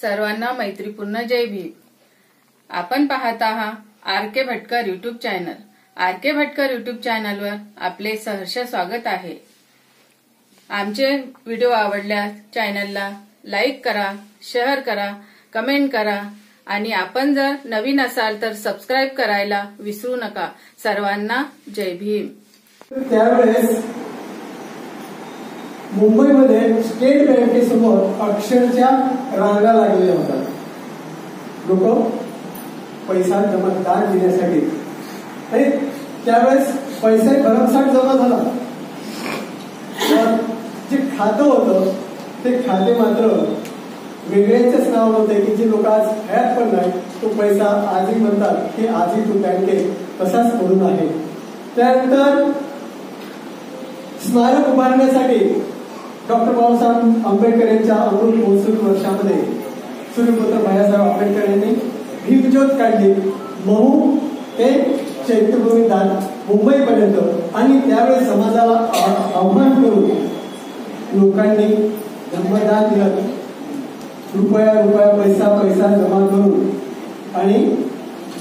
सर्वांना मैत्रीपूर्ण जय भीम। आपण पाहत आहात R K. Bhatkar YouTube channel. R K. Bhatkar YouTube चॅनलवर आपले सहर्ष स्वागत आहे। आमचे व्हिडिओ आवडल्यास चॅनलला लाईक करा, शेअर करा, कमेंट करा आणि आपण जर नवीन असाल तर सबस्क्राइब करायला विसरू नका। सर्वांना जय भीम। त्यावेळेस मुंबईमध्ये स्टेट बँकेसमोर अक्षरशः रांगा लागलेल्या होत्या। लोक पैसा दान देण्यासाठी आणि त्यावेळेस पैसा भरमसाठ जमा झाला। जे खातं होतं ते खाते मात्र वेगळ्याच नाव होते की जे लोक आज हयात पण नाही। तो पैसा आजही म्हणतात की आजही तो बँकेत तसाच पडून आहे। त्यानंतर स्मारक उभारण्यासाठी डॉक्टर बाबासाहेब आंबेडकर यांच्या अमृत महोत्सवी वर्षामध्ये सूर्यपुत्र भैयासाहेब आंबेडकर यांनी भीमज्योत काढली, महू ते चैत्यभूमी दान मुंबईपर्यंत। आणि त्यावेळेस समाजाला आव्हान करून लोकांनी धम्मदान दिलं। रुपया पैसा जमा करून आणि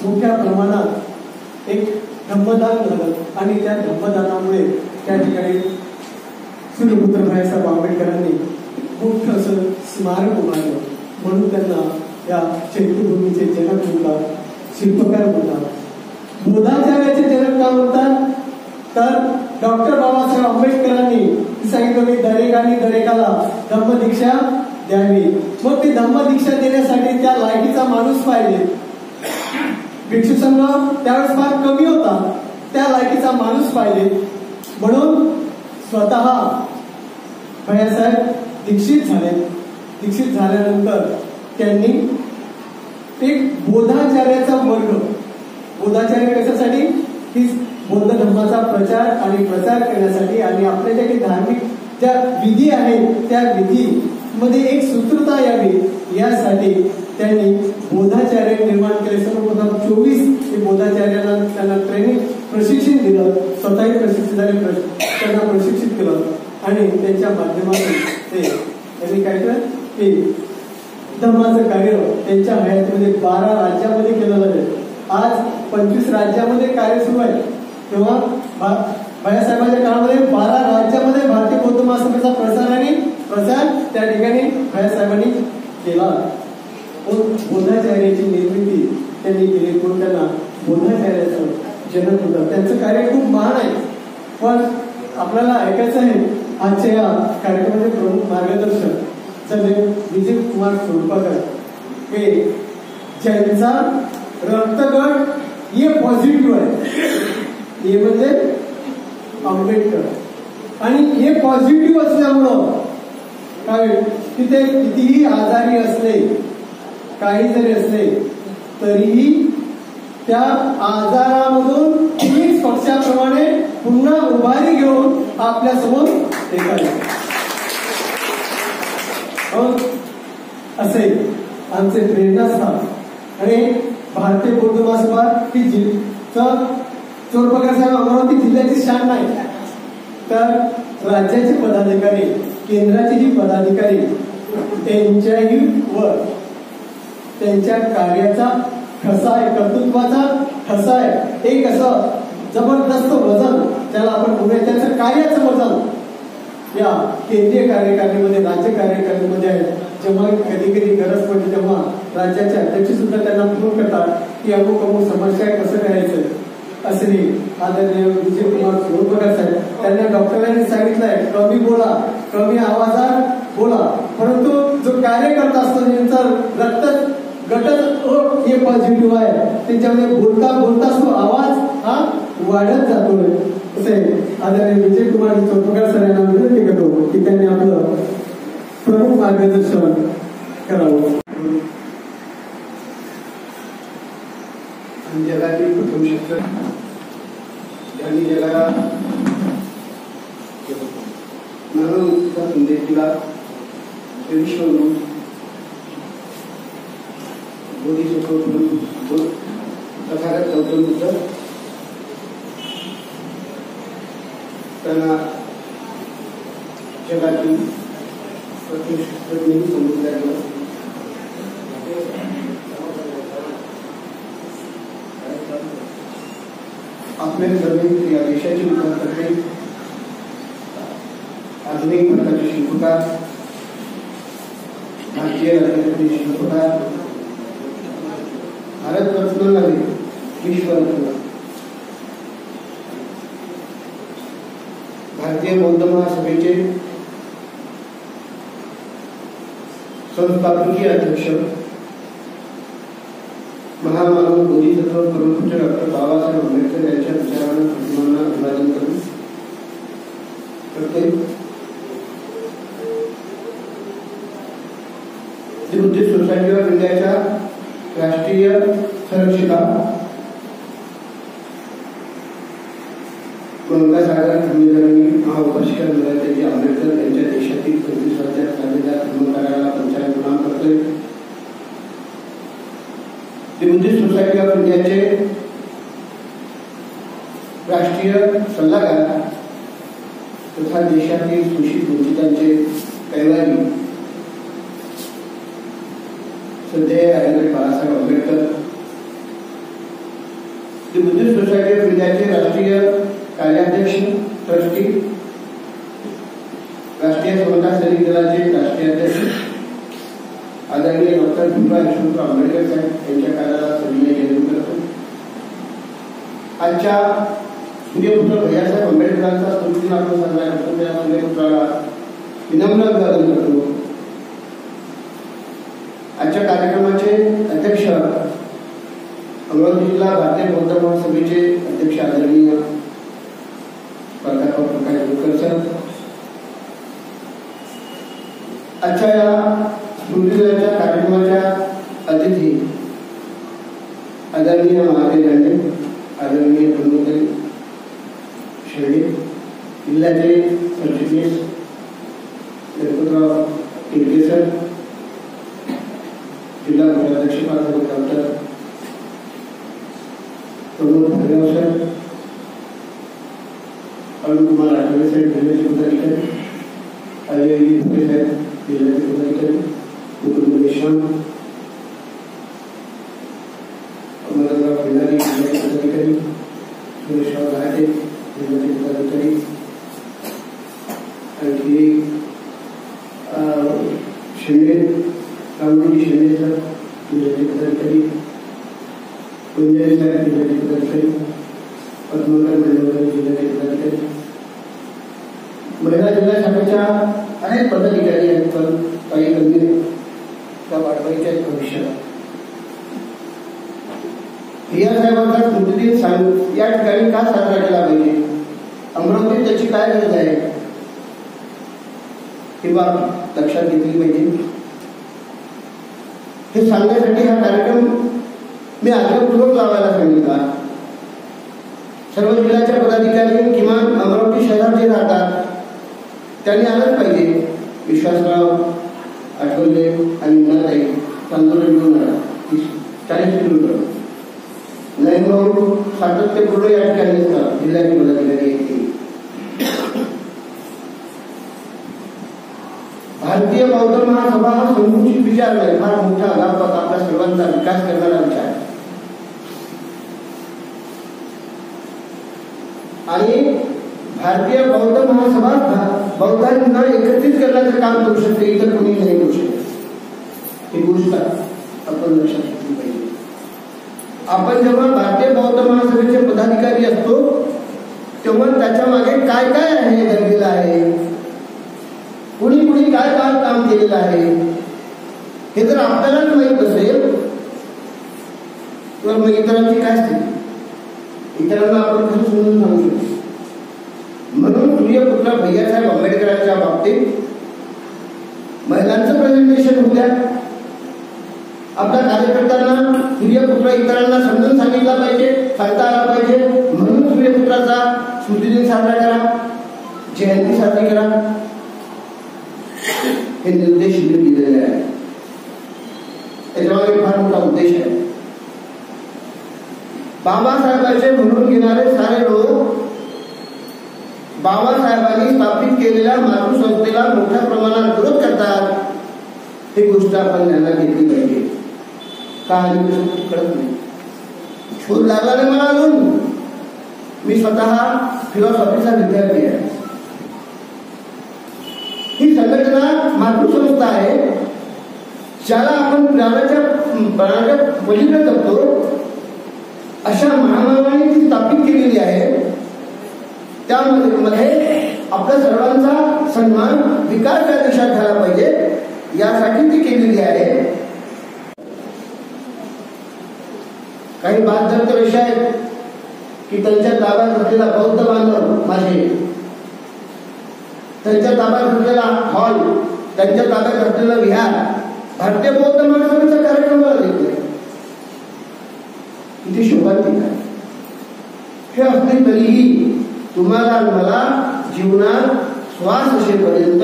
मोठ्या प्रमाणात एक धम्मदान झालं आणि त्या धम्मदानामुळे त्या ठिकाणी सूर्यपुत्र भैयासाहेब आंबेडकरांनी मोठं असं स्मारक उभारलं। म्हणून त्यांना या चैत्यभूमीचे जनक म्हणतात, शिल्पकार म्हणतात। बोधाचार्याचे जनक का म्हणतात तर डॉक्टर बाबासाहेब आंबेडकरांनी सांगितलं की दरेकाला धम्मदीक्षा द्यावी। मग ती धम्मदीक्षा देण्यासाठी त्या लायकीचा माणूस पाहिजे। भिक्षू संघ त्यावेळेस फार कमी होता, त्या लायकीचा माणूस पाहिजे। म्हणून स्वतः भैयासाहेब दीक्षित झाले। दीक्षित झाल्यानंतर त्यांनी एक बोधाचार्याचा वर्ग, बोधाचार्य कशासाठी की बौद्ध धर्माचा प्रचार आणि प्रसार करण्यासाठी आणि आपल्या ज्या काही धार्मिक ज्या विधी आहेत त्या विधी मध्ये एक सूत्रता यावी यासाठी त्यांनी बोधाचार्य निर्माण केले। सर्वप्रथम 24 बोधाचार्यांना त्यांना ट्रेनिंग प्रशिक्षण दिलं, स्वतःही प्रशिक्षित झाले, त्यांना प्रशिक्षित केलं आणि त्यांच्या माध्यमातून त्यांनी काय केलं की धर्माचं कार्य त्यांच्या हयातीमध्ये 12 राज्यामध्ये केलं जाते। आज 25 राज्यामध्ये कार्य सुरू आहे। तेव्हा भैयासाहेबांच्या काळामध्ये 12 राज्यामध्ये भारतीय बौद्ध महासभेचा प्रसार त्या ठिकाणी भैयासाहेबांनी केला। बोधाचार्याची निर्मिती त्यांनी केली, म्हणून त्यांना बोधाचार्याचं जनक होतं। त्यांचं कार्य खूप महान आहे। पण आपल्याला ऐकायचं आहे आजच्या या कार्यक्रमाचे प्रमुख मार्गदर्शक झाले विजय कुमार सोनपाकर, हे ज्यांचा रक्तगट ये पॉझिटिव्ह आहे, हे म्हणजे आंबेडकर। आणि हे पॉझिटिव्ह असल्यामुळं काय की ते कितीही आजारी असले, काही जरी असले तरीही त्या आजारामधून तिन्ही पक्षाप्रमाणे पुन्हा उभारी घेऊन आपल्या समोर येतात। असे आमचे प्रेरणास्थान आणि भारतीय बौद्ध महासभा ही चोरपगार साहेब अमरावती जिल्ह्याची शान नाही, तर राज्याचे पदाधिकारी, केंद्राचेही पदाधिकारी त्यांच्याही वर त्यांच्या कार्याचा ठसा आहे, कर्तृत्वाचा ठसा आहे। एक असं जबरदस्त वजन ज्याला आपण म्हणूया, त्याचं कार्याचं वजन या केंद्रीय कार्यकारिणीमध्ये, राज्य कार्यकारिणीमध्ये आहे। जेव्हा कधी कधी गरज पडली तेव्हा राज्याचे अध्यक्ष सुद्धा त्यांना फोन करतात की अमुक समस्या कसं करायचं। असे आदरणीय विजय कुमार सोनपाकर साहेब, त्यांना डॉक्टरांनी सांगितलंय कमी बोला, कमी आवाजात बोला, परंतु जो कार्यकर्ता असतो त्यांचा रक्त गटच हे पॉझिटिव्ह आहे, त्याच्यामध्ये बोलता तो आवाज हा वाढत जातो। असे आदरणीय विजय कुमार सोनपाकर सर यांना विनंती करतो की त्यांनी आपलं प्रमुख मार्गदर्शन करावं। जगातील प्रथम शिक्षक यांनी जगाला नानांचा संदेश दिला। ते विश्वगुरु बोधिसत्व तथागत गौतम बुद्ध त्यांना जगातील प्रथम शिक्षक म्हणून संबोधले। आपले करणे या देशाची विकास करते. आधुनिक भारताचे शिल्पकार, भारतीय राज्याचे शिल्पकार, भारत रत्न नव्हे विश्वरत्न, भारतीय बौद्ध महासभेचे संस्थापकीय अध्यक्ष, महामानव बोधिसत्व परमपूज्य डॉक्टर बाबासाहेब आंबेडकर यांच्या विचारांना प्रतिमांना अभिवादन करून करते. बुद्धिस्ट सोसायटी ऑफ इंडियाच्या राष्ट्रीय संरक्षिका गंगासागर धर्मेंद्रांनी महाउपासिका नम्रताजी आंबेडकर यांच्या देशातील 35 झालेल्या धर्मकार्याला पंचायत प्रदान करतोय. बुद्धिस्ट सोसायटी ऑफ इंडियाचे राष्ट्रीय सल्लागार तथा देशातील शोषित वंचितांचे कैवारी श्रद्धेय advocate Balasaheb Ambedkar, Buddhist society of इंडियाचे राष्ट्रीय कार्याध्यक्ष, ट्रस्टी, राष्ट्रीय समता सैनिक दलाचे राष्ट्रीय अध्यक्ष आदरणीय डॉक्टर भीमराव यशवंतराव आंबेडकर साहेब यांच्या कार्याला सविनय जयंती करतो. आजच्या सूर्यपुत्र भैयासाहेब आंबेडकरांचा स्मृती आपण साजरा करतो. त्या सूर्यपुत्राला विनम्र अभिवादन करतो. आजच्या कार्यक्रमाचे अध्यक्ष अमरावती जिल्हा भारतीय बौद्ध महासभेचे अध्यक्ष आदरणीय प्राध्यापक प्रकाश बोरकर सर, आजच्या या स्मृतिदिनाच्या कार्यक्रमाच्या अतिथी आदरणीय महादेव दांडे, आदरणीय धर्मोदय शेळके, जिल्ह्याचे सरचिटणीस गणपतराव टिळके सर, जिल्हा अध्यक्ष डॉक्टर प्रमोद भार्गव सर, अरुण कुमार आठवले साहेब जिल्ह्याचे पदाधिकारी, अजय भुके साहेब जिल्ह्याचे पदाधिकारी, मुकुंद मेश्राम, अमरनाथराव खंडारी जिल्ह्याचे पदाधिकारी, सुरेशराव घाटे जिल्ह्याचे पदाधिकारी, आणखी शिंदे रामजी शिंदे सर जिल्ह्याचे पदाधिकारी, कुंजय साहेब जिल्ह्याचे पदाधिकारी, पद्मकर मंडळकर जिल्ह्याचे पदाधिकारी, महिला जिल्हा शाखेच्या अनेक पदाधिकारी आहेत. पण काही कमी त्या वाढवायच्या भविष्यात भैयासाहेबांचा स्मृतिदिन या ठिकाणी का साजरा केला पाहिजे, अमरावतीत त्याची काय गरज आहे ही बाब लक्षात घेतली पाहिजे. हे सांगण्यासाठी हा कार्यक्रम मी आग्रहपूर्वक लावायला सांगितला. सर्व जिल्ह्याच्या पदाधिकारी किमान अमरावती शहरात जे राहतात त्यांनी आलंच पाहिजे. विश्वासराव आठवले आणि मीनाताई चांदोली मिळून 40 किलोमीटर नाही म्हणून सातत्यपूर्ण या ठिकाणी असतात जिल्ह्याचे पदाधिकारी आहेत. भारतीय बौद्ध महासभा हा संकुचित विचार नाही, फार मोठा व्यापक आपल्या सर्वांचा विकास करणारा विचार आहे. आणि भारतीय बौद्ध महासभा बौद्धांना एकत्रित करण्याचं काम करू शकते, इतर कोणी नाही करू शकत. ही गोष्ट आपण लक्षात घेतली पाहिजे. आपण जेव्हा भारतीय बौद्ध महासभेचे पदाधिकारी असतो तेव्हा त्याच्या मागे काय काय आहे घडलेलं आहे, कुणी कुणी काय काय काम केलेलं आहे हे जर आपल्यालाच माहीत असेल तर मग इतरांची काय स्थिती, इतरांना आपण कसं समजून सांगू शकतो. म्हणून सूर्यपुत्र भैयासाहेब आंबेडकरांच्या बाबतीत महिलांचं प्रेझेंटेशन होऊ द्या. आपल्या कार्यकर्त्यांना सूर्यपुत्र इतरांना समजून सांगितला पाहिजे, सांगता आला पाहिजे. म्हणून सूर्यपुत्राचा स्मृतिदिन साजरा करा, जयंती साजरी करा, हे निर्देश दिलेले आहेत. त्याच्यामागे फार मोठा उद्देश आहे. बाबासाहेबांचे म्हणून घेणारे सारे लोक बाबासाहेबांनी स्थापित केलेल्या मातृसंस्थेला मोठ्या प्रमाणात विरोध करतात. ही गोष्ट आपण ध्यानात घेतली पाहिजे. का कळत नाही, शोध लागला नाही मला अजून. मी स्वतः फिलॉसॉफीचा विद्यार्थी आहे. ही संघटना मातृसंस्था आहे, ज्याला आपण प्राणाच्या पलीकडे जगतो अशा महामानवाने ती स्थापित केलेली आहे. त्यामध्ये आपल्या सर्वांचा सन्मान विकास या देशात झाला पाहिजे यासाठी ती केलेली आहे. काही बाध्यंतर विषय आहेत की त्यांच्या ताब्यात असलेला बौद्ध बांधव माझे, त्यांच्या ताब्यात असलेला हॉल, त्यांच्या ताब्यात असलेला विहार भारतीय बौद्ध महासभेचा कार्यक्रमाला घेतले. किती शोभांतिक आहे. हे असले तरीही तुम्हाला मला जीवनात श्वास असेपर्यंत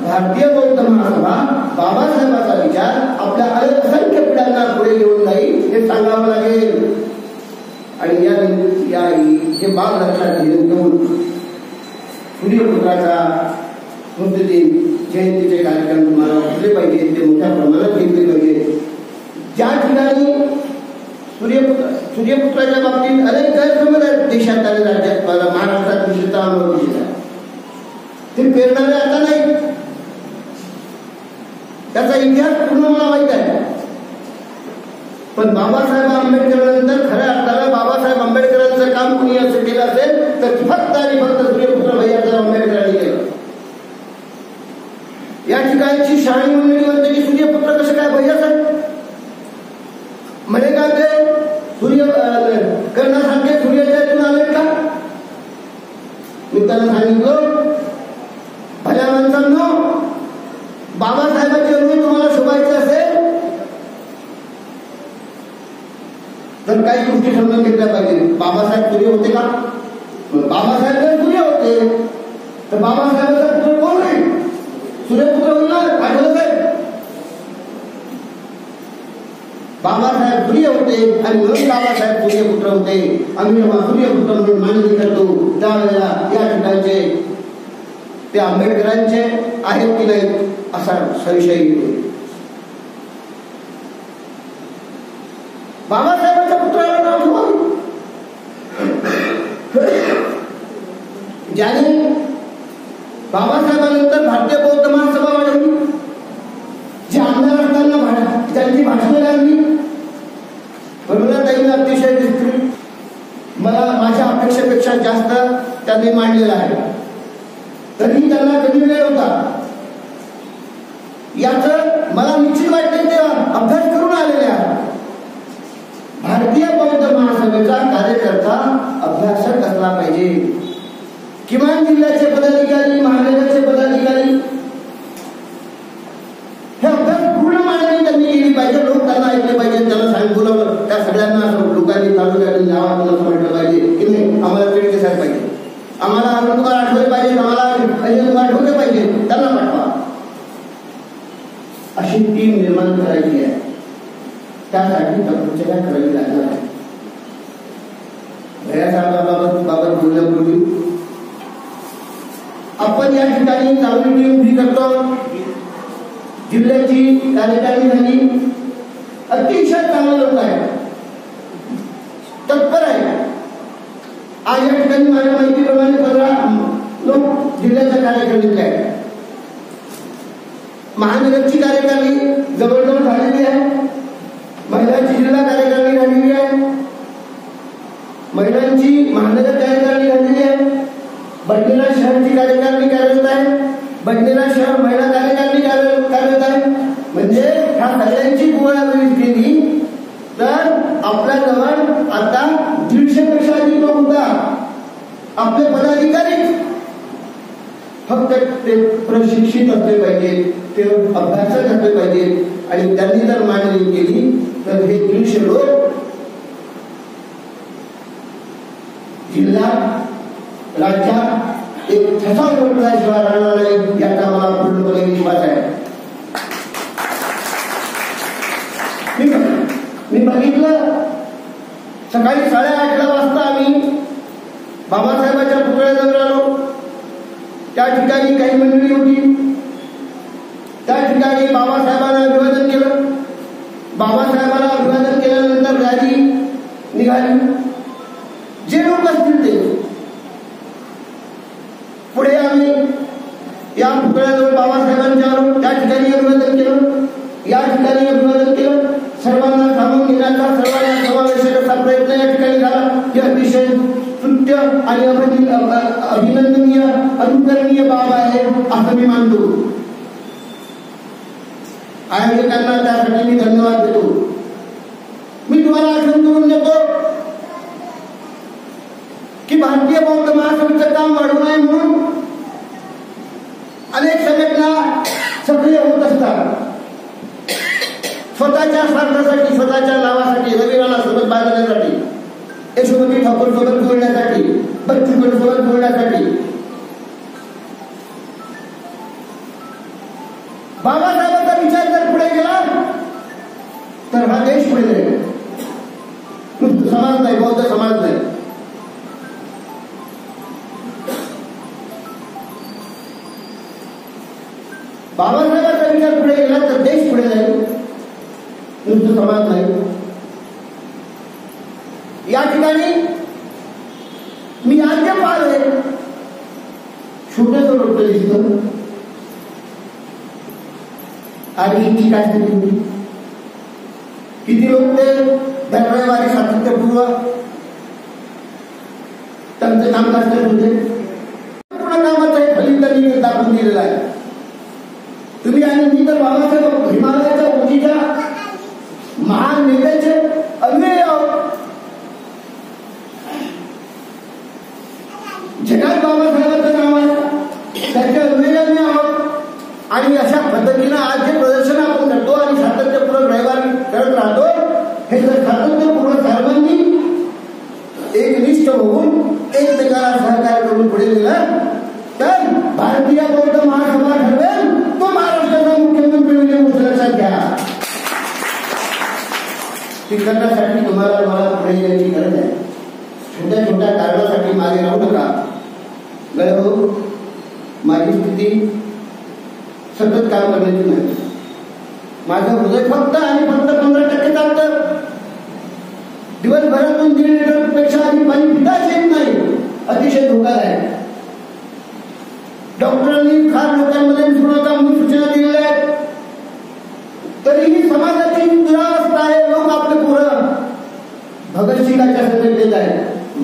भारतीय बौद्ध महासभा बाबासाहेबांचा विचार आपल्या असंख्य पिढ्यांना पुढे घेऊन जाईल हे सांगावं लागेल. आणि हे बाब लक्षात घेऊन सूर्यपुत्राचा स्मृतिदिन जयंतीचे कार्यक्रम तुम्हाला घेतले पाहिजे, ते मोठ्या प्रमाणात घेतले पाहिजे. ज्या ठिकाणी सूर्यपुत्राच्या बाबतीत अनेक गैरसमज आहेत देशात आणि राज्यात, महाराष्ट्रात विशेषतः अमरावती जिल्ह्यात, ते पेरणारे आता नाही. त्याचा इतिहास पूर्ण मला माहित आहे. पण बाबासाहेब आंबेडकरांनंतर खऱ्या अर्थाला बाबासाहेब आंबेडकरांचं काम कुणी असं केलं असेल तर फक्त आणि फक्त सूर्यपुत्र भैयासाहेब आंबेडकरांनी केलं. या ठिकाणची शहाणी मंडळी म्हणते की सूर्यपुत्र कसं काय भैयासाहेब म्हणे का ते सूर्य करण्यासारखे सूर्याच्यातून आले का? मी त्यांना सांगितलं भल्या माणसांनो, बाबासाहेबांचे ऋण तुम्हाला शोभायचे असेल तर काही गोष्टी समजून घेतल्या पाहिजे. बाबासाहेब सूर्य होते का? बाबासाहेब जर सूर्य होते तर बाबासाहेबांचा पुत्र कोण आहे? सूर्यपुत्र होणार. आठवलं साहेब, बाबासाहेब सूर्य होते आणि म्हणून बाबासाहेब सूर्यपुत्र होते. आम्ही सूर्यपुत्र म्हणून मानली करतो. त्यावेळेला या ठिकाणचे ते आंबेडकरांचे आहेत की नाही असा संशय येतो. बाबासाहेबांच्या पुत्राला नाव ठेवावे. ज्याने बाबासाहेबांनंतर भारतीय बौद्ध महासभा वाढवली, जे आमदार असताना त्यांची भाषणं लागली, ताईंना अतिशय विस्तृत मला माझ्या अपेक्षेपेक्षा जास्त त्यांनी मांडलेला आहे. तरी त्यांना कधी वेळ होता याच मला निश्चित वाटते. ते अभ्यास करून आलेले आहेत. भारतीय बौद्ध महासभेचा कार्यकर्ता अभ्यासक असला पाहिजे. किमान जिल्ह्याचे पदाधिकारी, महानगरचे पदाधिकारी हे अभ्यास पूर्ण मांडणी त्यांनी केली पाहिजे. लोक त्यांना ऐकले पाहिजे, त्यांना सांगितलं त्या सगळ्यांना लोकांनी तालुक्यातील गावातून असं म्हटलं पाहिजे की नाही आम्हाला पेड दिसायला पाहिजे, आम्हाला अरुणकुमार आठवले पाहिजे, आम्हाला अजय आठवले पाहिजे, त्यांना पाठवा. अशी टीम निर्माण करायची आहे. त्यासाठी तपश्चर्या करावी लागणार आहे. भैयासाहेबाबाबत बोलण्यापूर्वी आपण या ठिकाणी चांगली टीम उभी करतो. जिल्ह्याची कार्यकारिणी झाली, अतिशय चांगलं लोक आहे, तत्पर आहे. आज या ठिकाणी माझ्या माहितीप्रमाणे 15 लोक जिल्ह्याच्या कार्यकारिणीतले आहेत. महानगरची कार्यकारिणी जवळजवळ झालेली आहे. महिलांची जिल्हा कार्यकारिणी झालेली आहे. महिलांची महानगर कार्यकारिणी झालेली आहे. बडनेरा शहरची कार्यकारिणी कार्यरत आहे. बडनेरा शहर महिला कार्यकारिणी कार्यरत आहे. म्हणजे ह्या सगळ्यांची गोळाबेरीज केली तर आपल्याजवळ आता 150 पेक्षा अधिक लोक होतात. आपले पदाधिकारी फक्त ते प्रशिक्षित असले पाहिजे, ते अभ्यासक असले पाहिजे. आणि त्यांनी जर मांडणी केली तर हे 150 लोक जिल्ह्यात, राज्यात एक ठसा उमटल्याशिवाय राहणार नाही याचा मला पूर्णपणे विश्वास आहे. मी बघितलं सकाळी 8:30 वाजता आम्ही बाबासाहेबांच्या पुतळ्याजवळ आलो. त्या ठिकाणी काही मंडळी होती. त्या ठिकाणी बाबासाहेबांना अभिवादन केलं. बाबासाहेबांना अभिवादन केल्यानंतर रॅली निघाली. जे लोक असतील ते या पुतळ्याजवळ बाबासाहेबांच्यावर त्या ठिकाणी अभिवादन केलं, या ठिकाणी अभिवादन केलं. सर्वांना सामावून घेण्याचा, सर्वांना समावेशक असा प्रयत्न या ठिकाणी झाला. हे अतिशय स्तुत्य आणि अभिनंदनीय अनुकरणीय बाब आहे असं मी मानतो. आयोजकांना त्यासाठी मी धन्यवाद देतो. मी तुम्हाला आठवण करून देतो की भारतीय बौद्ध महासभेचं काम वाढू नये म्हणून अनेक संघटना सक्रिय होत असतात. स्वतःच्या स्वार्थासाठी, स्वतःच्या नावासाठी, रविराला सोबत बांधण्यासाठी, यशोमती ठाकूर सोबत जोडण्यासाठी, बच्चू कडू सोबत जोडण्यासाठी. बाबासाहेबांचा विचार जर पुढे गेला तर हा देश पुढे जाईल. समाज नाही, बौद्ध समाज नाही. बाबासाहेबांचा विचार पुढे गेला तर देश पुढे जाईल, नुसतं समाज नाही. या ठिकाणी मी आज्ञा पाहिलं छोटं रोपटं दिसतं आणि ही काय स्थिती होती. किती लोक ते दरवारी सातत्यपूर्व त्यांचं कामकाज करत होते. पूर्ण कामाचं हे फलित त्यांनी दाखवून दिलेलं आहे. तुम्ही आणि मी तर बाबासाहेब हिमालयाच्या उंचीच्या महान नेत्याचे अव्यय आहोत. जगात बाबासाहेबांचं नाव आहे, त्याच्या अव्ययाने आहोत. आणि अशा पद्धतीनं आज जे प्रदर्शन आपण करतो आणि सातत्यपूर्वक रविवारी करत राहतो, हे जर सातत्यपूर्वक सर्वांनी एकनिष्ठ होऊन एकमेकाला सहकार्य करून पुढे गेलं तर भारतीय बौद्ध महासभा ठरवेल तो महाराष्ट्राचा मुख्यमंत्री होईल. लक्षात घ्या. ती करण्यासाठी तुम्हाला मला पुढे यायची गरज आहे. छोट्या छोट्या कारणासाठी मागे राहू नका. गळो माझी स्थिती सतत काम करण्याची नाही. माझं हृदय फक्त आणि फक्त 15% चालतं. दिवसभरातून 1.5 लिटरपेक्षा अधिक पाणी पिताच येत नाही. अतिशय धोकादायक. डॉक्टरांनी खास लोकांमध्ये म्हणून सूचना दिलेल्या आहेत. तरीही समाजाची दुरावस्था आहे. लोक आपले पोरं भगतसिंगाच्या संघटनेत आहेत,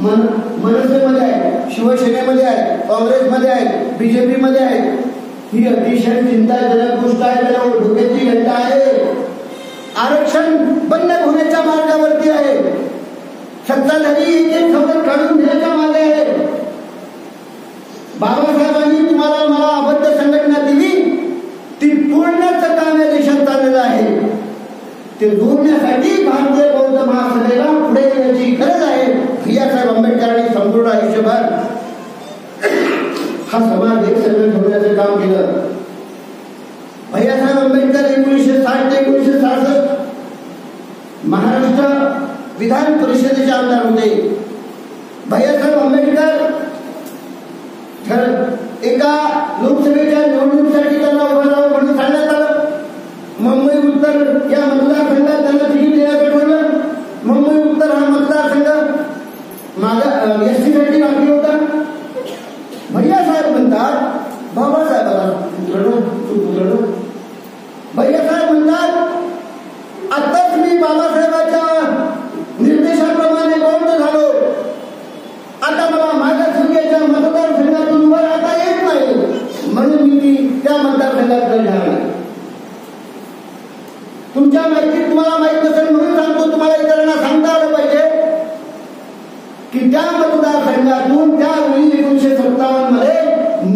मनसेमध्ये आहे, शिवसेनेमध्ये आहे, काँग्रेसमध्ये आहे, बीजेपी मध्ये आहे. ही अतिशय चिंताजनक गोष्ट आहे. त्याला धोक्याची घंटा आहे. आरक्षण बंद होण्याच्या मार्गावरती आहे. सत्ताधारी एक खबर काढून घेण्याच्या मागे आहे. बाबासाहेबांनी तुम्हाला मला अबद्ध संघटना दिली, ती पूर्णच काम या देशात चाललेलं आहे. ते जोडण्यासाठी भारतीय बौद्ध महासभेला पुढे येण्याची गरज आहे. भैयासाहेब आंबेडकरांनी संपूर्ण आयुष्यभर हा समाज एक संघ ठेवण्याचं काम केलं. भैयासाहेब आंबेडकर 1960 ते 1966 महाराष्ट्र विधान परिषदेचे आमदार होते. भैयासाहेब आंबेडकर एका लोकसभेच्या निवडणुकीसाठी त्यांना उभं राहावं म्हणून सांगण्यात आलं. मुंबई उत्तर या मतदारसंघात त्यांना तिकीट देण्याचं ठरलं. मुंबई उत्तर हा मतदारसंघ माझा एसटी साठी राखीव होता. भैयासाहेब म्हणतात, बाबासाहेबाला भैयासाहेब म्हणतात, आताच मी बाबासाहेबांच्या निर्देशाप्रमाणे बौद्ध झालो. आता मला माझ्या संघाच्या मतदारसंघातून उभं राहता येत नाही, म्हणून मी त्या मतदारसंघात लढणार नाही. तुमच्या माहितीत तुम्हाला माहित नसेल म्हणून सांगतो, तुम्हाला इतरांना सांगता आलं पाहिजे की त्या मतदारसंघातून त्यावेळी 1957 मध्ये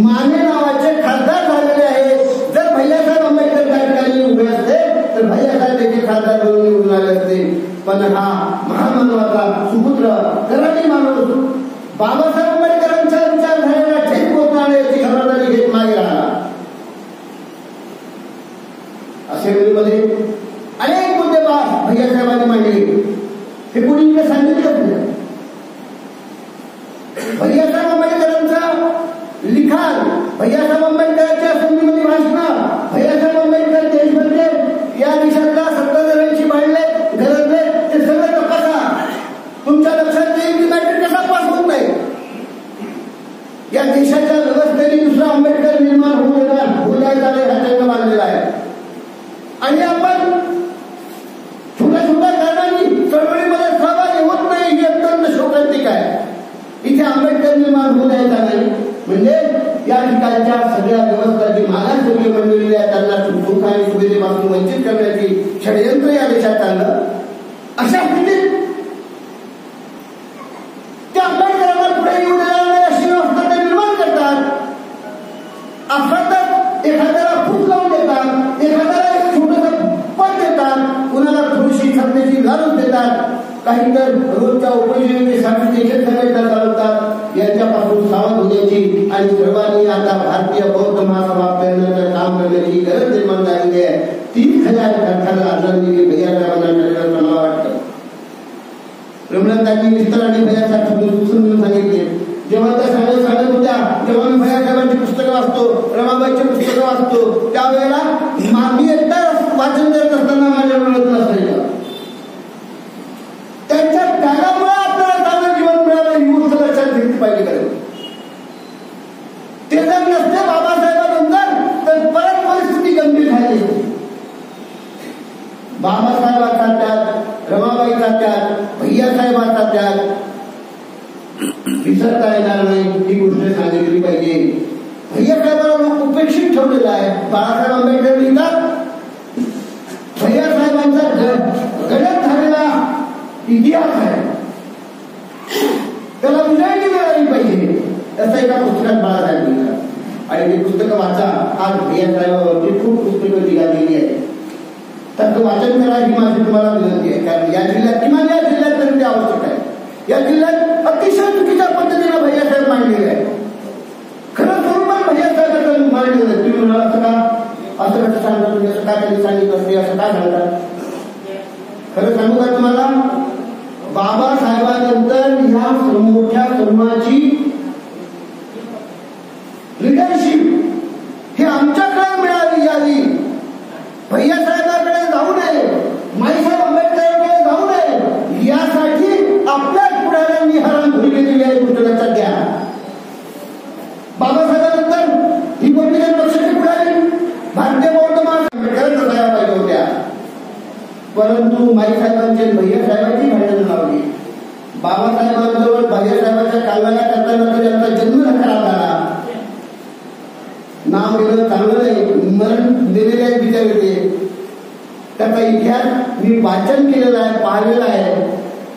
माने नावाचे खासदार झालेले आहेत. जर भैयासाहेब आंबेडकर त्या ठिकाणी उभे असते तर भैयासाहेब देखील खासदार म्हणून निवडून आले असते. पण हा महामानवाचा सुपुत्र कराडी माणूस बाबासाहेब आंबेडकरांच्या विचारधारेला ठेच पोचणार याची खबरदारी घेत मागे राहिला. असेंब्लीमध्ये अनेक मुद्दे भैयासाहेबांनी मांडले. हे कोणी इकडे सांगितलं नाही. भैयासाहेब आंबेडकरांचं लिखाण, भैयासाहेब आंबेडकरांच्या असेंब्लीमध्ये भाषण, भैयासाहेब आंबेडकर देशभरचे या देशातल्या सत्ताधाऱ्यांशी मांडले गरजले ते सगळं तपासा. तुमच्या लक्षात येईल की मॅटर कसा पास होत नाही. या देशाच्या व्यवस्थेने दुसरा आंबेडकर निर्माण होऊ ठिकाणच्या सगळ्या व्यवस्था जी मागासवर्गीय मंडळी आहे त्यांना सुख आणि सुविधेपासून वंचित करण्याची षडयंत्र या देशात आलं. अशा स्थितीत त्या आंबेडकरांना पुढे येऊ देणार नाही अशी व्यवस्था ते निर्माण करतात. अर्थातच एखाद्याला फूट लावून देतात, एखाद्याला एक छोटंसं पद देतात, कुणाला थोडीशी खाण्याची लालूच देतात, काही तर रोजच्या उपजीविकेसाठी देखील संघटना चालवतात. यांच्यापासून सावध होण्याची आणि सर्वांनी आता भारतीय बौद्ध महासभा प्रेरणाचं काम करण्याची गरज निर्माण झालेली आहे. 30,000 ग्रंथाला आदरणीय भैयासाहेबांना ठरवलं मला वाटतं. रमणतांनी विस्ताराने भैयासाहेब समजून सांगितले. जेव्हा त्या सांगत होत्या तेव्हा मी भैयासाहेबांची पुस्तकं वाचतो, रमाबाईची पुस्तकं वाचतो, त्यावेळेला मी एकटा वाचन करत असताना माझ्या मिळत नसायचं. त्यांच्या त्यागामुळे आपल्याला चांगलं जीवन मिळालं ही गोष्ट लक्षात घेतली पाहिजे. खरं ते जर नसते बाबासाहेबांनंतर तर परत परिस्थिती गंभीर झाली. बाबासाहेबांचा त्याग, रमाबाईचा त्याग, भैयासाहेबांचा त्याग विसरता येणार नाही ही गोष्ट सांगितली पाहिजे. भैयासाहेबांना लोक उपेक्षित ठेवलेला आहे. बाळासाहेब आंबेडकर लिहितात भैयासाहेबांचा गडद झालेला इतिहास आहे, त्याला उजळणी मिळाली पाहिजे असं एका पुस्तकात बाळासाहेब लिहितात. आणि ते पुस्तकं वाचा. आज भैयासाहेबांवरती खूप पुस्तकं निघालेली आहेत. त्याचं वाचन करा ही माझी तुम्हाला विनंती आहे. कारण या जिल्ह्यात किमान या जिल्ह्यात तरी ते आवश्यक आहे. या जिल्ह्यात अतिशय चुकीच्या पद्धतीने भैयासाहेब मांडलेले आहे. खरं स्वरूपात भैयासाहेबांचं मांडलेलं आहे. तुम्ही म्हणाल असं का, असं कसं सांगता तुम्ही, असं काय त्यांनी सांगितलं असते, असं काय सांगता. खरं सांगू का तुम्हाला, बाबासाहेबांनंतर ह्या मोठ्या समूहाची लिडरशिप ही आमच्याकडे मिळावी यावी. भैयासाहेबांकडे जाऊ नये, माईसाहेब आंबेडकरांकडे जाऊ नये यासाठी आपल्याच पुढाऱ्यांनी हरण भूमिका दिली आहे. गोष्ट लक्षात घ्या. बाबासाहेबांनंतर ही गोष्टी पक्षाची पुढारी भारतीय बौद्ध महासभेत जायला पाहिजे होत्या, परंतु माईसाहेबांची भैयासाहेबांची भांडण लावली. बाबासाहेबांजवळ भैयासाहेबांच्या कालव्याला करताना त्यांचा जन्म खराब झाला. नाव गेलं चांगलं नाही, मरण दिलेले आहे बिचारे. त्याचा इतिहास मी वाचन केलेला आहे, पाहिलेला आहे.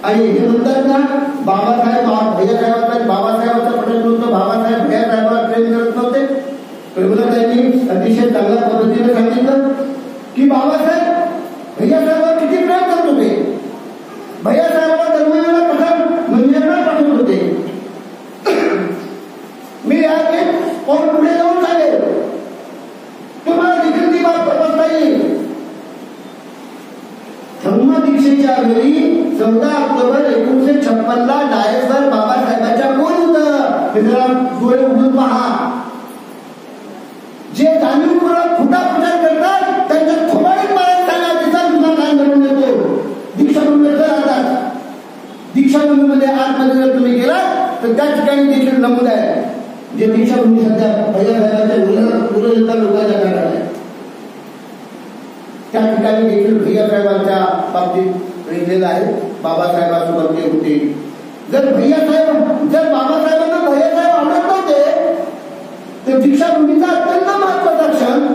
आणि हे म्हणतात ना बाबासाहेब भैयासाहेबांचा बाबासाहेबांचा पटत नव्हतं, बाबासाहेब भैयासाहेबांना प्रेम करत नव्हते. प्रभुदादांनी अतिशय चांगल्या पद्धतीने सांगितलं की बाबासाहेब भैयासाहेबांवर किती प्रेम करत होते. भैयासाहेबांना दरम्यानला कसा मंदिराला पाठवत होते. मी या और पुढे जाऊन सांगेल तुम्हाला देखील ती बाब तपासता येईल. धम्मदीक्षेच्या वेळी 14 ऑक्टोबर 1956 डायसवर बाबासाहेबांच्या कोण होतं हे जरा डोळे उघडून पहा. जे जाणीवपूर्वक खोटा प्रचार करतात त्यांच्या थोबाडीत मारत सांगायचा तुझा काय घडून येतो. दीक्षाभूमीवर राहतात. दीक्षाभूमीमध्ये आतमध्ये जर तुम्ही गेलात तर त्या ठिकाणी देखील नमूद आहे. जे दीक्षाभूमी सध्या भैयासाहेबांच्या लोकांच्या काळात आहे त्या ठिकाणी देखील भैयासाहेबांच्या बाबतीत लिहिलेलं आहे. बाबासाहेबांसोबत ते होते. जर बाबासाहेबांना भैयासाहेब आवडत नव्हते तर दीक्षाभूमीचा अत्यंत महत्वाचा क्षण,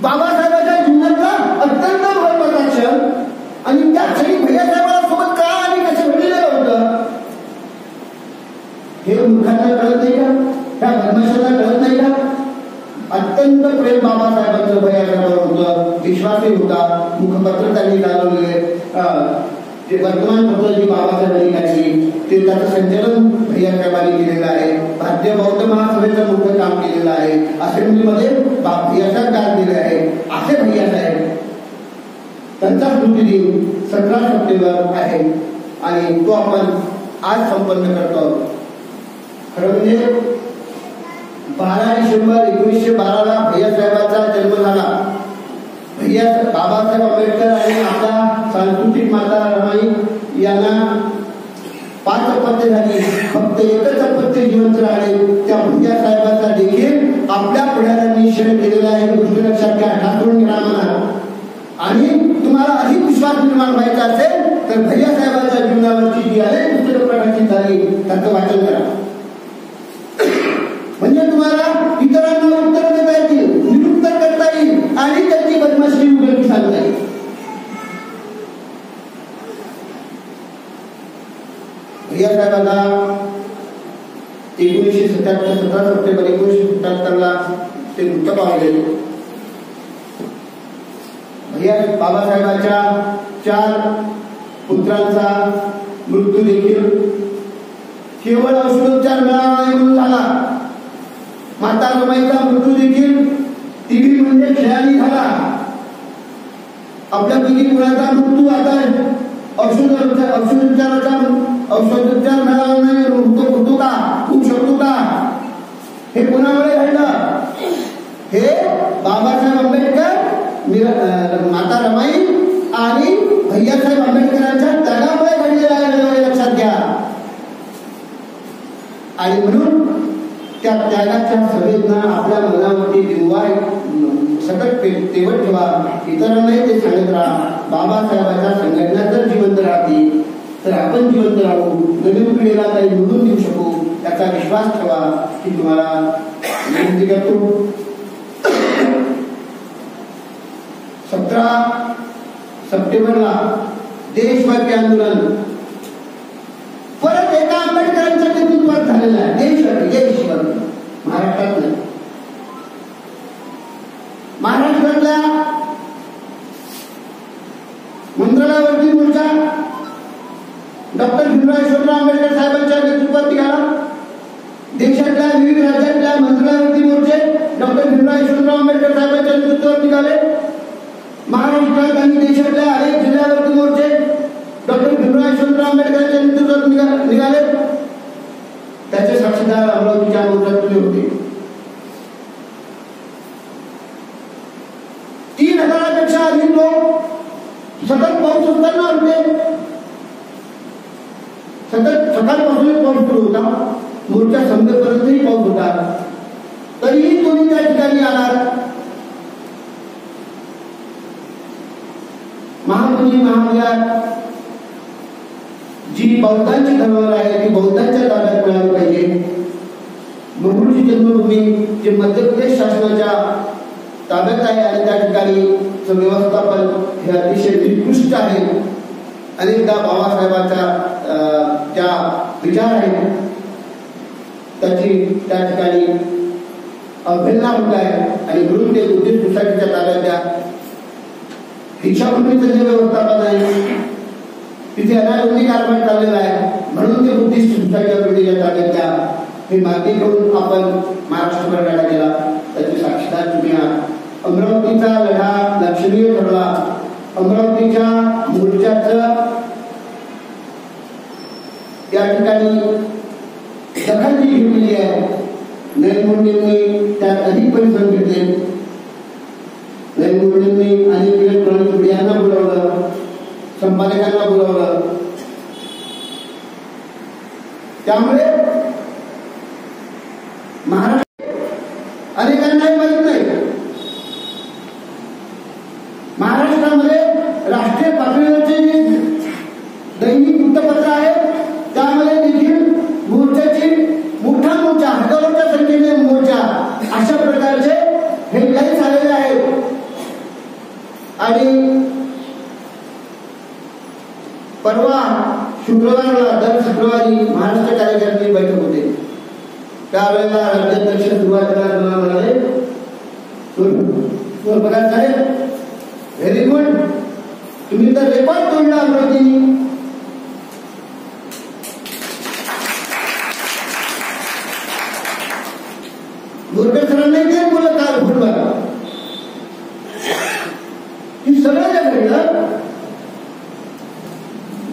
बाबासाहेबांच्या जीवनातला अत्यंत महत्वाचा क्षण आणि त्या क्षणी भैयासाहेबांना सोबत का आणि कसे घडलेलं होतं हे मूर्खांना कळत नाही का, त्या बदमाशांना कळत नाही का. अत्यंत प्रेम बाबासाहेबांचं भैयासाहेबांवर होतं, विश्वासही होता. मुखपत्र त्यांनी चालवलेले, जे वर्तमानपत्र जी बाबासाहेबांनी काढली ते त्याचं संचालन भैयासाहेबांनी केलेलं आहे. भारतीय बौद्ध महासभेचं मोठं काम केलेलं आहे. असेंब्लीमध्ये भैयासाहेब गाजलेले आहे. असे भैयासाहेब त्यांचा स्मृती दिन 17 सप्टेंबर आहे आणि तो आपण आज संपन्न करतो. खरं म्हणजे 12 डिसेंबर 1912 भैयासाहेबांचा जन्म झाला. बाबासाहेब आंबेडकर आणि आपला सांस्कृतिक माता रमाई यांना 5 अपत्ये झाली. फक्त एकच अपत्य जिवंत राहिले. त्या भैयासाहेबांचा देखील आपल्या पुढाऱ्यांनी शेअर केलेला आहे. गोष्ट लक्षात घ्या, ठाकरून घ्या म्हणा. आणि तुम्हाला अधिक विश्वास निर्माण व्हायचा असेल तर भैयासाहेबांच्या जीवनावरची जी अनेक पुस्तकं प्रकाशित झाली त्याचं वाचन करा. म्हणजे तुम्हाला इतर भैया साहेबांना 17 सप्टेंबर 1977ला ते मृत पावले. भैया बाबासाहेबांच्या 4 पुत्रांचा मृत्यू देखील केवळ औषधोपचार मिळाला नाही म्हणून झाला. माता रमाईचा मृत्यू देखील टीबी म्हणजे खेळाने झाला. आपल्या पैकी मुलाचा मृत्यू आता औषधोपचार मिळाला नाही होतो का, होऊ शकतो का, हे कोणामुळे घडलं? हे बाबासाहेब आंबेडकर, माता रमाई आणि भैयासाहेब आंबेडकरांच्या त्यागामुळे घडलेलं आहे, लक्षात घ्या. आणि म्हणून त्या त्यागाच्या संवेदना आपल्या मनामध्ये दिवाय सतत तेवत ठेवा. इतरांनाही ते सांगत राहा. बाबासाहेबांच्या संघटना जर जिवंत राहतील तर आपण जिवंत राहू, नवीन पिढीला काही निवडून देऊ शकू, याचा विश्वास ठेवा. की तुम्हाला विनंती करतो. 17 सप्टेंबरला देशव्यापी आंदोलन परत एका आंबेडकरांच्या नेतृत्वात झालेलं आहे. देशभर, महाराष्ट्रात नाही. महाराष्ट्रातल्या मंत्रालयावरती मोर्चा डॉक्टर भीमराव यशवंतराव आंबेडकर साहेबांच्या नेतृत्वात निघाला. देशातल्या विविध राज्यातल्या मंत्रालयावरती मोर्चे डॉक्टर भीमराव यशवंतराव आंबेडकर साहेबांच्या नेतृत्वात निघाले. महाराष्ट्रात आणि देशातल्या अनेक जिल्ह्यावरती मोर्चे डॉक्टर भीमराव यशवंतराव आंबेडकरांच्या नेतृत्वात निघाले. त्याचे साक्षीदार अमरावतीच्या मोर्चात तुम्ही होते. 3000पेक्षा अधिक लोक सतत पाऊस असताना होते. सतत सकाळपासून पाऊस सुरू होता, मोर्चा संपेपर्यंतही पाऊस होता. तरीही तुम्ही त्या ठिकाणी आलात. महापुरी महाविहार जी बौद्धांची धर्मावर आहे ती बौद्धांच्या ताब्यात मिळाली पाहिजे. महूची जन्मभूमी जे मध्य प्रदेश शासनाच्या ताब्यात आहे आणि त्या ठिकाणी व्यवस्थापन हे अतिशय निकृष्ट आहे. अनेकदा बाबासाहेबांचा ज्या विचार आहेत त्याची त्या ठिकाणी अवहेलना होत आहे आणि म्हणून ते बुद्धिस्ट सोसायटीच्या ताब्यात द्या. दीक्षाभूमीचं जे व्यवस्थापन आहे तिथे अनागोंदी कारभार चाललेला आहे, म्हणून ते बुद्धिस्ट सोसायटीच्या ताब्यात द्या. हे मागणी करून आपण महाराष्ट्रभर लढा केला, त्याचे साक्षीदार तुम्ही आहात. अमरावतीचा लढा लक्षणीय ठरला. अमरावतीच्या मोर्चाचं या ठिकाणी दखल जी घेतलेली आहे. नरेंद्र मोदींनी त्यात अधिक परिश्रम घेतले. नरेंद्र मोदींनी अनेक इलेक्ट्रॉनिक मीडियांना बोलावलं, संपादकांना बोलावलं. त्यामुळे महाराष्ट्र अनेकांनाही माहित नाही. महाराष्ट्रामध्ये राष्ट्रीय पातळीवरचे जे दैनिक वृत्तपत्र आहेत त्यामध्ये देखील मोर्चाची मोठा मोर्चा, हजारोच्या संख्येने मोर्चा अशा प्रकारचे हेडलाईन्स आलेले आहेत. आणि परवा शुक्रवारला दर शुक्रवारी महाराष्ट्र कार्यकारिणी बैठक होते. त्यावेळेला राज्याध्यक्ष सुरुवातीला म्हणाले, पगार साहेब व्हेरी गुड, तुम्ही तर रेकॉर्ड तोडला अमरावतीने. बोरकर सरांनी ते बोलत काल फुटबॉल ही सगळं जे घडलं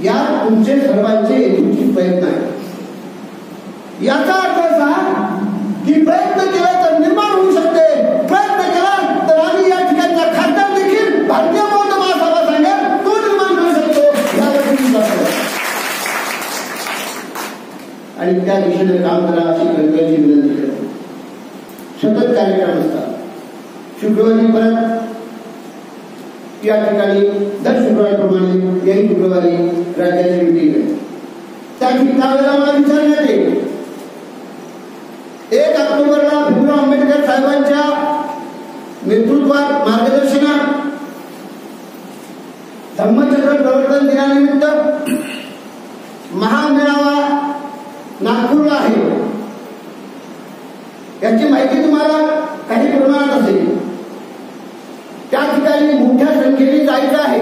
या तुमचे सर्वांचे एकत्रित प्रयत्न आहे. याचा अर्थ असा की प्रयत्न केला तर निर्माण होऊ शकते. प्रयत्न केला तर आम्ही या ठिकाणचा खासदार देखील भारतीय बौद्ध महासभा सांगेल तो निर्माण करू शकतो यावर. आणि त्या दिशेने काम करा अशी कळकळीची विनंती करतो. सतत कार्यक्रम असतात. शुक्रवारी परत या ठिकाणी दर शुक्रवारप्रमाणे याही शुक्रवारी राज्याची मीटिंग आहे. त्यावेळेला मला विचारण्यात येईल 1 ऑक्टोबरला भीमराव आंबेडकर साहेबांच्या नेतृत्वात मार्गदर्शनात धम्मचक्र प्रवर्तन दिनानिमित्त महामेळावा नागपूरला आहे. याची माहिती तुम्हाला काही प्रमाणात असेल. त्या ठिकाणी मोठ्या संख्येने जायचं आहे.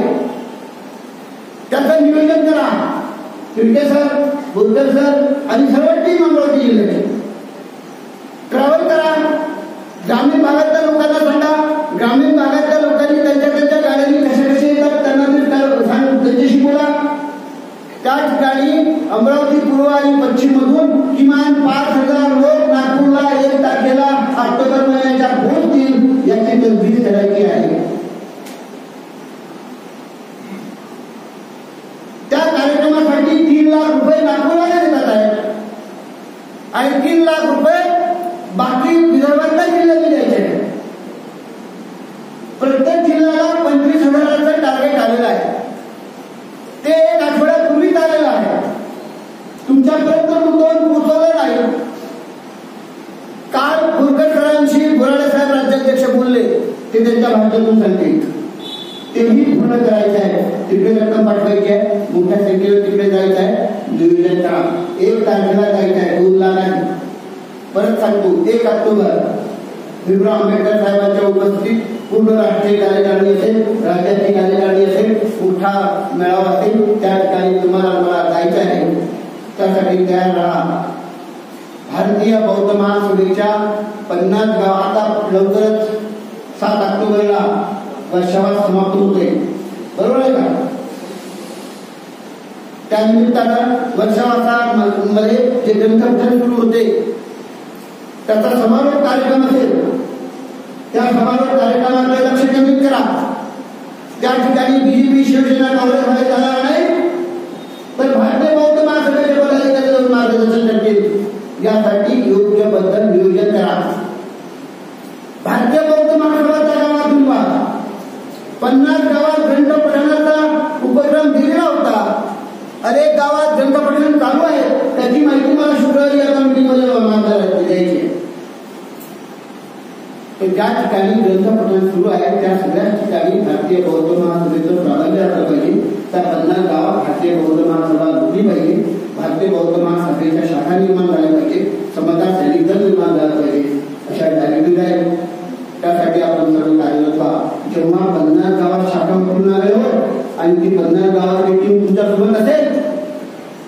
त्याचं नियोजन करा. तिरके सर, बोरकर सर आणि सर्व टीम अमरावती जिल्ह्याची ट्रॅव्हल करा. ग्रामीण भागातल्या लोकांना सांगा. ग्रामीण भागातल्या लोकांनी त्यांच्या गाड्यांनी कसे येतात त्यांना त्यांच्याशी बोला. त्या ठिकाणी अमरावती पूर्व आणि पश्चिम मधून किमान 5,000 लोक नागपूरला 1 तारखेला ऑक्टोबर महिन्याच्या पोहोचतील याची तरतूद करायची आहे. त्या कार्यक्रमासाठी 3 लाख रुपये नागपूरला देण्यात आहेत आणि 3 लाख रुपये बाकी विदर्भातल्या जिल्ह्यात द्यायचे आहेत. प्रत्येक जिल्ह्याला 25,000चं टार्गेट आलेलं आहे. ते 1 आठवड्यापूर्वीच आलेलं आहे. तुमच्यापर्यंत पोहोचवलं नाही. काल बोरकर सरांशी बोराडे साहेब राज्याध्यक्ष बोलले. ते त्यांच्या भाषणातून सांगतील. तेही पूर्ण करायचं आहे. तिकडे रक्कम पाठवायची आहे. मोठ्या संख्येवर तिकडे जायचं आहे. नियोजन करा. 1 तारखेला जायचं आहे. 2 ला नाही. परत सांगतो 1 ऑक्टोबर भीमराव आंबेडकर साहेबांच्या उपस्थितीत पूर्ण राष्ट्रीय कार्यकारिणी असेल, राज्याची कार्यकारिणी असेल, मोठा मेळावा असेल. त्या ठिकाणी तुम्हाला मला जायचं आहे. त्यासाठी तयार राहा. भारतीय बौद्ध महासभेच्या 50 गावात लवकरच 7 ऑक्टोबरला वर्षावास समाप्त होते. बरोबर आहे का? त्यानिमित्तानं वर्षावासामध्ये जे ग्रंथपठण सुरू होते त्याचा समारोप कार्यक्रम असेल. त्या समारोप कार्यक्रमाकडे लक्ष केंद्रित करा. त्या ठिकाणी बीजेपी, शिवसेना, काँग्रेस मध्ये जाणार नाही तर भारतीय बौद्ध महासभेचे पदाधिकारी मार्गदर्शन करतील. यासाठी योग्य बद्दल नियोजन करा. भारतीय बौद्ध महासभेच्या गावातून 50 गावात ग्रंथपठणाचा उपक्रम दिलेला होता. अनेक गावात ग्रंथपठण चालू आहे. त्याची माहिती मला शुक्रवारी या कमिटीमध्ये द्यायची. ज्या ठिकाणी ग्रंथपठण सुरू आहे त्या सगळ्या ठिकाणी भारतीय बौद्ध महासभेचं प्राबल्य असलं पाहिजे. त्या 50 गावात भारतीय बौद्ध महासभा उठली पाहिजे. भारतीय बौद्ध महासभेच्या शाखा निर्माण झाल्या पाहिजे. समता सैनिक दल निर्माण झाला पाहिजे. अशा डायरेक्टिव्ह आहेत. त्यासाठी आपण सर्व कार्यरत व्हा. जेव्हा 50 गावात शाखा उठून आल्यावर आणि ती 50 गावाची टीम तुमच्यासोबत असेल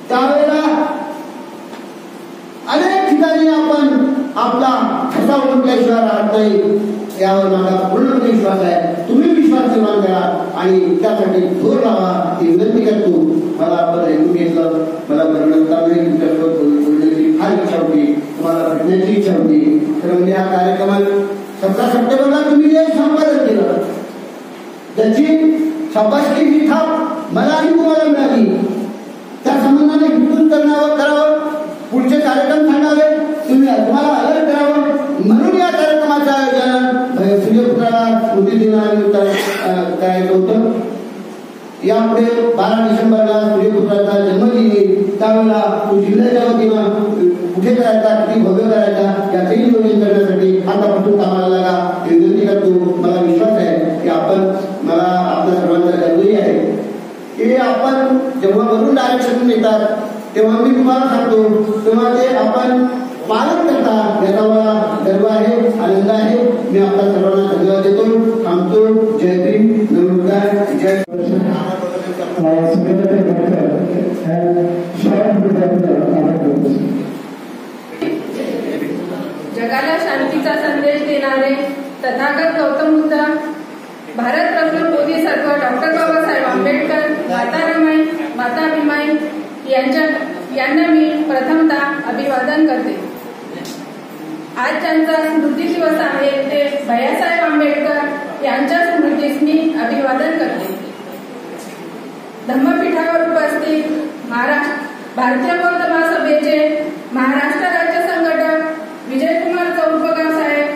त्यावेळेला अनेक ठिकाणी आपण आपला ठसा उमटल्याशिवाय राहत नाही. यावर माझा पूर्णपणे विश्वास आहे. तुम्ही विश्वास निर्माण करा आणि त्यासाठी जोर लावा ही विनंती करतो. मला आपण ऐकून घेतलं. मला बरोबर तुमच्यासोबत बोलण्याची फार इच्छा होती. तुम्हाला भेटण्याची इच्छा होती. तर म्हणजे हा कार्यक्रमात 17 सप्टेंबरला तुम्ही जे संपादन केलं त्याची शाबासकी ही थाप मला आणि तुम्हाला मिळाली. त्या संबंधाने विस्तृत करावं. पुढचे कार्यक्रम सांगावे. तुम्हाला अलर्ट करावं. म्हणून या कार्यक्रमाचं आयोजन सूर्यपुत्राला स्मृती दिनानिमित्त करायचं होतं. यापुढे 12 डिसेंबरला सूर्यपुत्राचा जन्मदिन येईल. त्यावेळेला तो जिल्ह्याच्या वतीनं कुठे करायचा, किती भव्य करायचा याचंही नियोजन करण्यासाठी आतापासून कामाला लागा ही विनंती करतो. मला विश्वास आहे की मला आपल्या सर्वांचा गर्वही आहे की आपण जेव्हा वरून डायरेक्शन येतात तेव्हा मी तुम्हाला सांगतो तेव्हा ते आपण पालन करता याचा मला गर्व आहे, आनंद आहे. मी आपल्या सर्वांना धन्यवाद देतो. थांबतो. जय भीम. नमस्कार. जय जगाला शांतीचा संदेश देणारे तथागत गौतम बुद्ध, भारतरत्न बोधिसत्व डॉक्टर बाबासाहेब आंबेडकर, माता रमाई, माता भीमाई यांना मी प्रथमतः अभिवादन करते. आज ज्यांचा स्मृती दिवस आहे ते भैयासाहेब आंबेडकर यांच्या स्मृतीस मी अभिवादन करते. धम्मपीठावर उपस्थित भारतीय बौद्ध महासभेचे महाराष्ट्र राज्य संघटक विजयकुमार चौरपगार साहेब,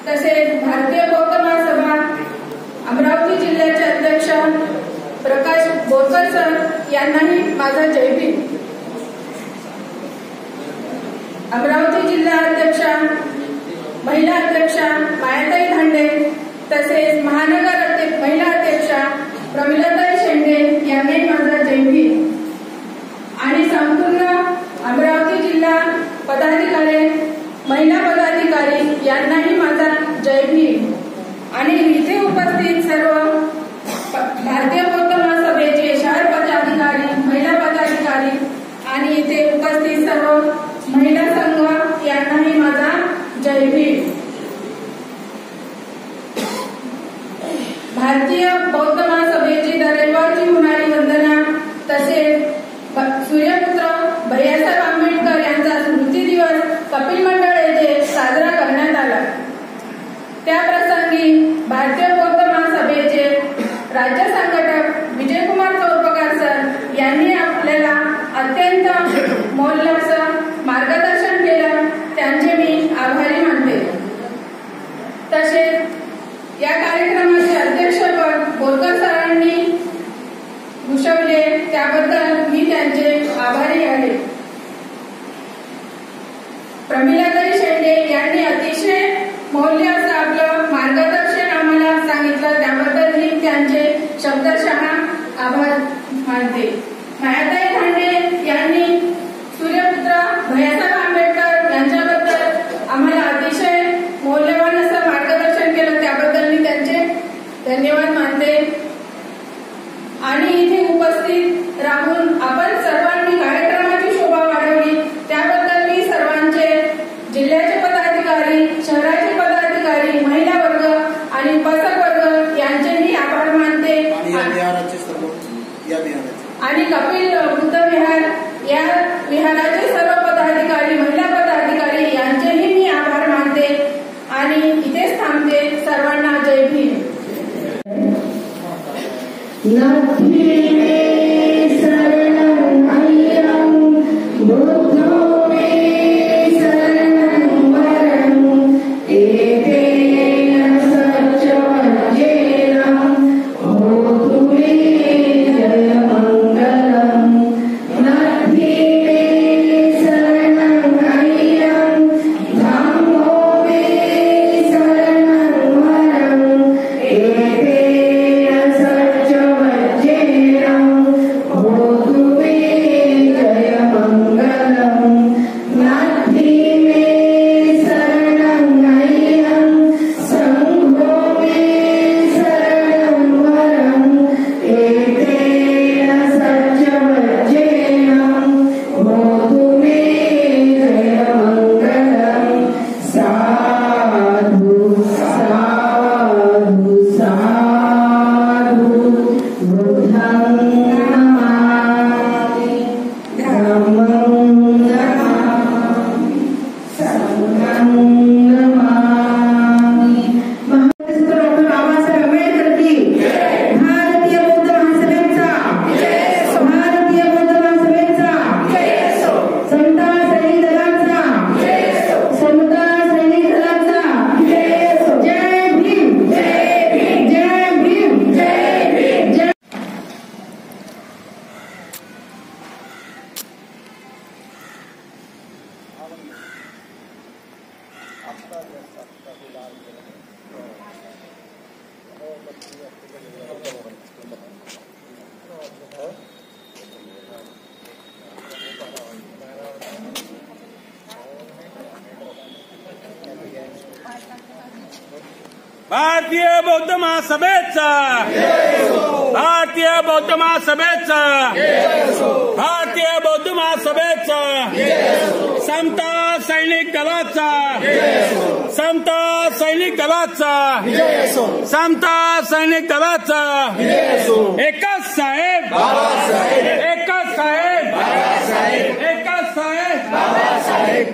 तसेच भारतीय बौद्ध महासभा अमरावती जिल्ह्याचे अध्यक्ष प्रकाश बोरकर सर यांनाही माझा जय भीम. अमरावती जिल्हा अध्यक्षा, महिला अध्यक्षा मायाताई धांडे, तसेच महानगर महिला अध्यक्षा प्रमिलाताई शेंडे यांनाही माझा जय भीम. आणि संपूर्ण प्राध्यापक विजयकुमार चौरपकार सर यांनी आपल्याला अत्यंत मौल्यवान मार्गदर्शन केलं, त्यांचे मी आभारी मानते. तसेच या कार्यक्रमाचे अध्यक्षपद बोरकर सरांनी भूषवले, त्याबद्दल मी त्यांचे आभारी आहे. प्रमिलाताई शेंडे यांनी अतिशय मौल्य असं आपलं मार्गदर्शन आम्हाला सांगितलं, त्याबद्दल मी त्यांचे शब्दशः आभार मानते. मायाताई धांडे यांनी सूर्यपुत्र भैयासाहेब आंबेडकर यांच्याबद्दल आम्हाला अतिशय मौल्यवान असं मार्गदर्शन केलं, त्याबद्दल मी त्यांचे धन्यवाद मानते. आणि इथे उपस्थित राहून आपण सर्वांनी कार्यक्रमाची शोभा वाढवली, त्याबद्दल मी सर्वांचे, जिल्ह्याचे पदाधिकारी, शहराचे पदाधिकारी, महिला वर्ग आणि उपासक वर्ग यांचे मी आभार मानते. आणि कपिल बुद्ध विहार या विहाराचे सर्व पदाधिकारी, महिला पदाधिकारी यांचेही मी आभार मानते आणि इथेच थांबते. सर्वांना जय भीम. भारतीय बौद्ध महासभेचा, भारतीय बौद्ध महासभेचा, भारतीय बौद्ध महासभेचा, समता सैनिक दलाचा, समता सैनिक दलाचा, समता सैनिक दलाचा, एकच साहेब, एकच साहेब, एकच साहेब.